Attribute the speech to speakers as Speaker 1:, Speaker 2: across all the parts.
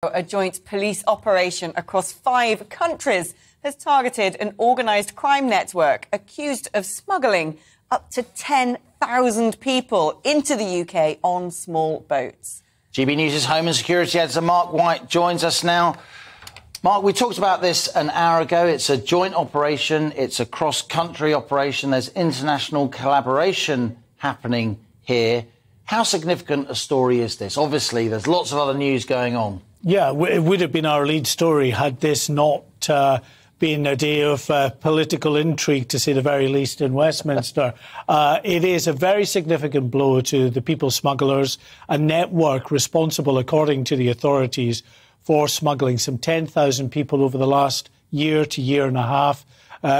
Speaker 1: A joint police operation across 5 countries has targeted an organised crime network accused of smuggling up to 10,000 people into the UK on small boats.
Speaker 2: GBNews' Home and Security editor Mark White joins us now. Mark, we talked about this an hour ago. It's a joint operation. It's a cross-country operation. There's international collaboration happening here. How significant a story is this? Obviously, there's lots of other news going on. Yeah,
Speaker 3: it would have been our lead story had this not been a day of political intrigue, to say the very least, in Westminster. It is a very significant blow to the people smugglers, a network responsible, according to the authorities, for smuggling some 10,000 people over the last year to year and a half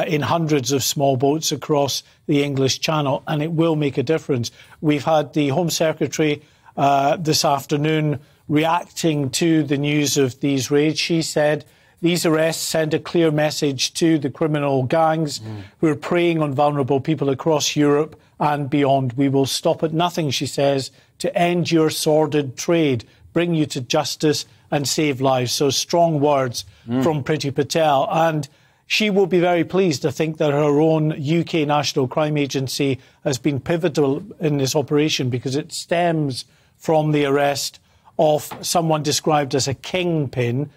Speaker 3: in hundreds of small boats across the English Channel, and it will make a difference. We've had the Home Secretary this afternoon reacting to the news of these raids. She said these arrests send a clear message to the criminal gangs who are preying on vulnerable people across Europe and beyond. We will stop at nothing, she says, to end your sordid trade, bring you to justice and save lives. So strong words from Priti Patel. And she will be very pleased, I think, that her own UK National Crime Agency has been pivotal in this operation, because it stems from the arrest of someone described as a kingpin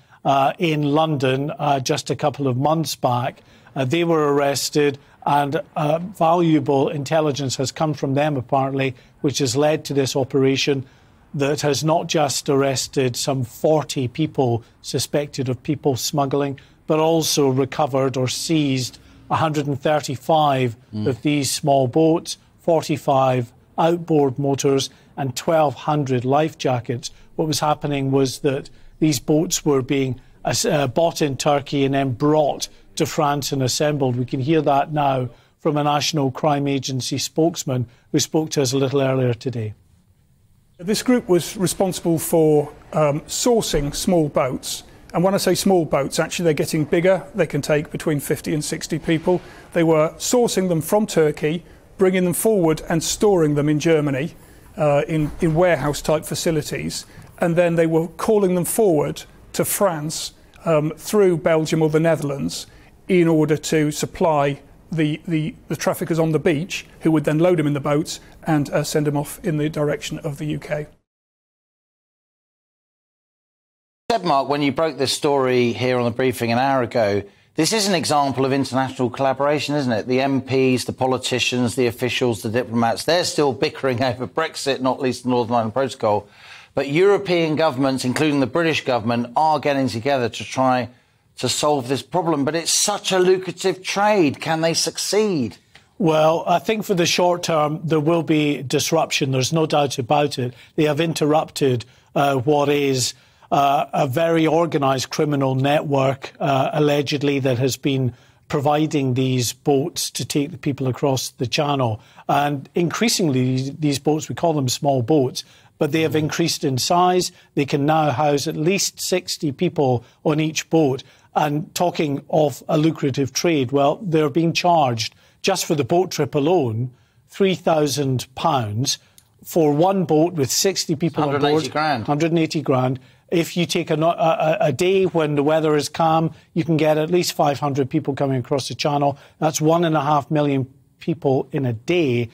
Speaker 3: in London just a couple of months back. They were arrested, and valuable intelligence has come from them, apparently, which has led to this operation that has not just arrested some 40 people suspected of people smuggling, but also recovered or seized 135 of these small boats, 45 outboard motors and 1,200 life jackets. What was happening was that these boats were being bought in Turkey and then brought to France and assembled. We can hear that now from a National Crime Agency spokesman who spoke to us a little earlier today.
Speaker 4: This group was responsible for sourcing small boats. And when I say small boats, actually they're getting bigger. They can take between 50 and 60 people. They were sourcing them from Turkey, bringing them forward and storing them in Germany in warehouse-type facilities. And then they were calling them forward to France through Belgium or the Netherlands in order to supply the traffickers on the beach, who would then load them in the boats and send them off in the direction of the UK.
Speaker 2: Said, Mark, when you broke this story here on the briefing an hour ago, this is an example of international collaboration, isn't it? The MPs, the politicians, the officials, the diplomats, they're still bickering over Brexit, not least the Northern Ireland Protocol. But European governments, including the British government, are getting together to try to solve this problem. But it's such a lucrative trade. Can they succeed?
Speaker 3: Well, I think for the short term, there will be disruption. There's no doubt about it. They have interrupted what is a very organised criminal network, allegedly, that has been providing these boats to take the people across the Channel. And increasingly, these boats, we call them small boats, but they have increased in size. They can now house at least 60 people on each boat. And talking of a lucrative trade, well, they're being charged, just for the boat trip alone, £3,000 for one boat with 60 people on board.
Speaker 2: 180 grand.
Speaker 3: 180 grand. If you take a day when the weather is calm, you can get at least 500 people coming across the Channel. That's 1.5 million people in a day.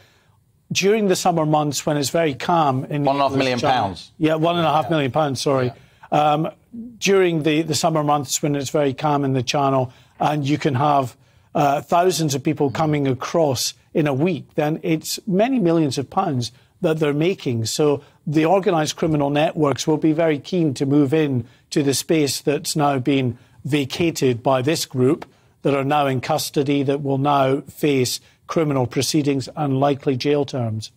Speaker 3: During the summer months, when it's very calm in the
Speaker 2: £1.5 million pounds.
Speaker 3: Yeah, £1.5 million pounds, sorry. Yeah. During the summer months when it's very calm in the Channel, and you can have thousands of people coming across in a week, then it's many millions of pounds that they're making. So the organised criminal networks will be very keen to move in to the space that's now been vacated by this group, that are now in custody, that will now face criminal proceedings and likely jail terms.